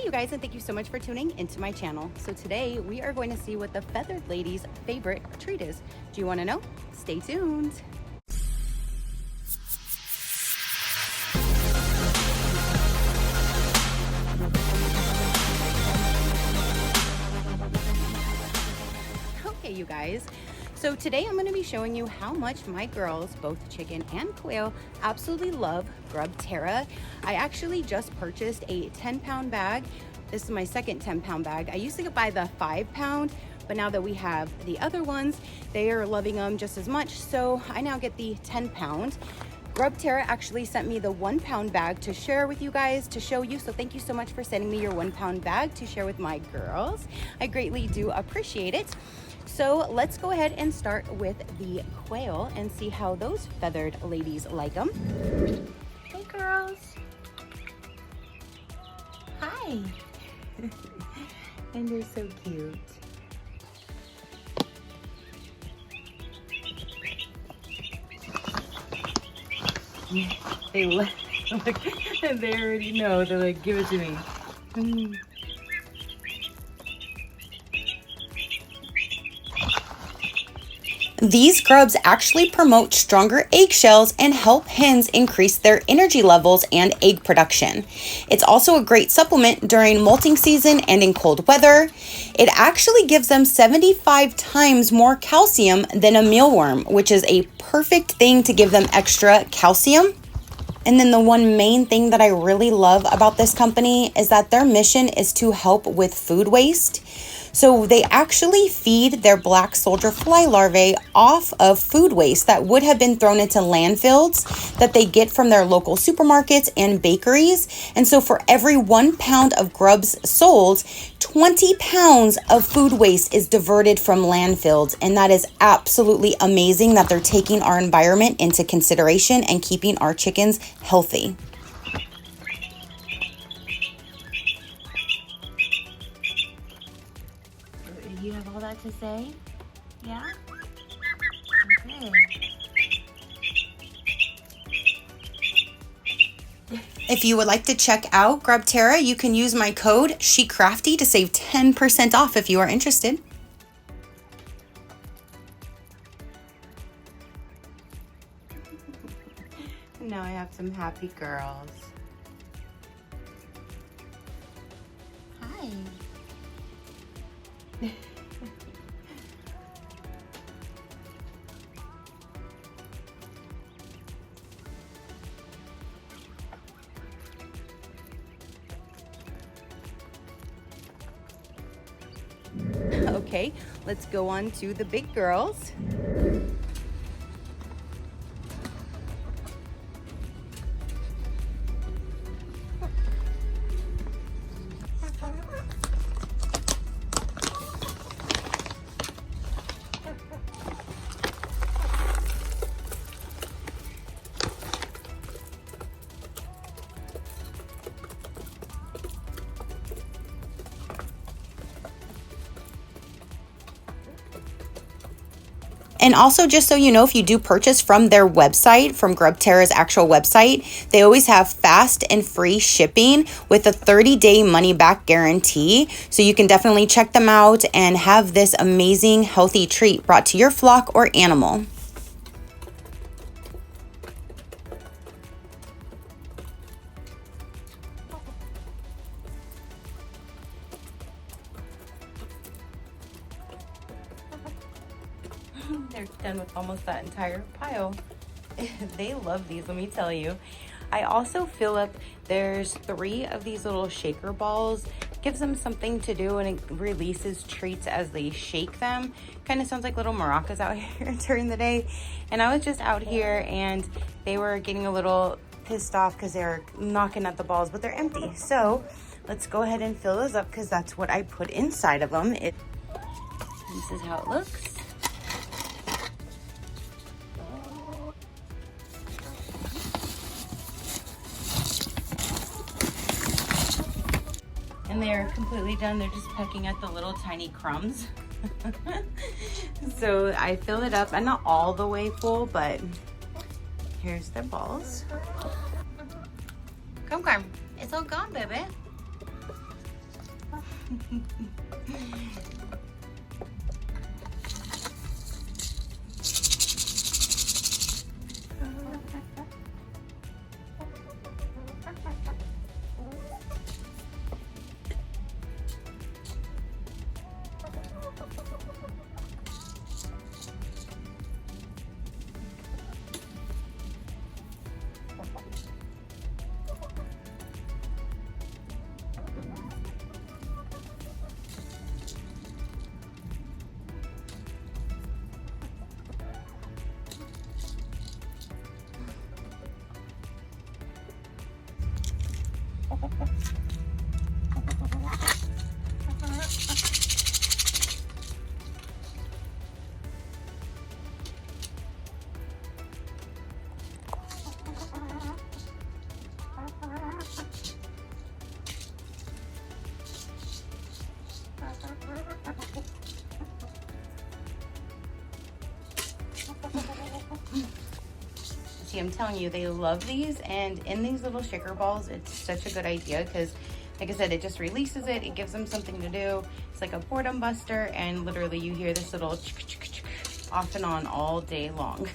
you guys, and thank you so much for tuning into my channel. So today we are going to see what the feathered lady's favorite treat is. Do you want to know? Stay tuned. Okay, you guys. So today I'm going to be showing you how much my girls, both chicken and quail, absolutely love GrubTerra. I actually just purchased a 10-pound bag. This is my second 10-pound bag. I used to buy the 5-pound, but now that we have the other ones, they are loving them just as much. So I now get the 10-pound. GrubTerra actually sent me the 1-pound bag to share with you guys, to show you. So thank you so much for sending me your 1-pound bag to share with my girls. I greatly do appreciate it. So let's go ahead and start with the quail and see how those feathered ladies like them. Hey girls. Hi. And they're so cute. They look, they already know. They're like, give it to me. These grubs actually promote stronger eggshells and help hens increase their energy levels and egg production. It's also a great supplement during molting season and in cold weather. It actually gives them 75 times more calcium than a mealworm, which is a perfect thing to give them extra calcium. And then the one main thing that I really love about this company is that their mission is to help with food waste. So they actually feed their black soldier fly larvae off of food waste that would have been thrown into landfills that they get from their local supermarkets and bakeries. And so for every 1 pound of grubs sold, 20 pounds of food waste is diverted from landfills. And that is absolutely amazing that they're taking our environment into consideration and keeping our chickens healthy. You have all that to say? Yeah? Okay. If you would like to check out GrubTerra, you can use my code SheCrafty to save 10% off if you are interested. Now I have some happy girls. Hi. Okay, let's go on to the big girls. And also, just so you know, if you do purchase from their website, from GrubTerra's actual website, they always have fast and free shipping with a 30-day money-back guarantee. So you can definitely check them out and have this amazing healthy treat brought to your flock or animal. They're done with almost that entire pile. They love these, let me tell you. I also fill up, there's 3 of these little shaker balls. Gives them something to do, and it releases treats as they shake them. Kind of sounds like little maracas out here during the day. And I was just out here and they were getting a little pissed off because they're knocking at the balls, but they're empty. So let's go ahead and fill those up because that's what I put inside of them. This is how it looks. And they're completely done. They're just pecking at the little tiny crumbs. So I fill it up, and not all the way full, but here's the balls. Come, it's all gone, baby. See, I'm telling you, they love these, and in these little shaker balls, it's such a good idea because, like I said, it just releases it. It gives them something to do. It's like a boredom buster, and literally you hear this little off and on all day long.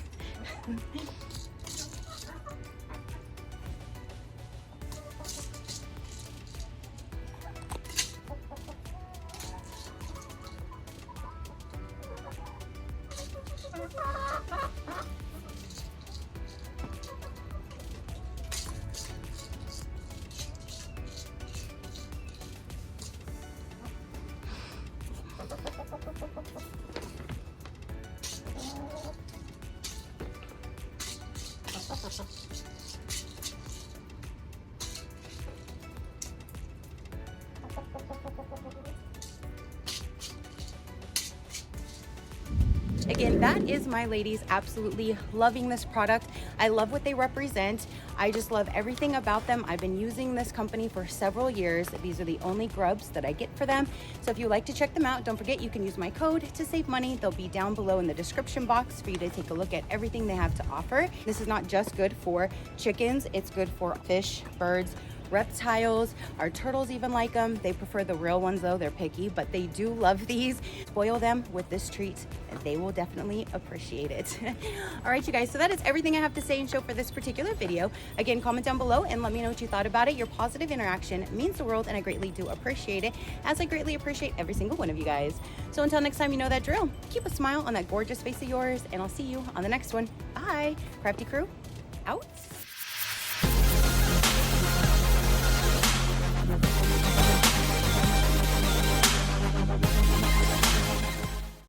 Again, that is my ladies absolutely loving this product. I love what they represent. I just love everything about them. I've been using this company for several years. These are the only grubs that I get for them. So if you like to check them out, don't forget you can use my code to save money. They'll be down below in the description box for you to take a look at everything they have to offer. This is not just good for chickens, it's good for fish, birds, reptiles. Our turtles even like them. They prefer the real ones though, they're picky, but they do love these. Spoil them with this treat, they will definitely appreciate it. All right, you guys, so that is everything I have to say and show for this particular video. Again, comment down below and let me know what you thought about it. Your positive interaction means the world, and I greatly do appreciate it, as I greatly appreciate every single one of you guys. So until next time, you know that drill. Keep a smile on that gorgeous face of yours, and I'll see you on the next one. Bye. Crafty crew, out.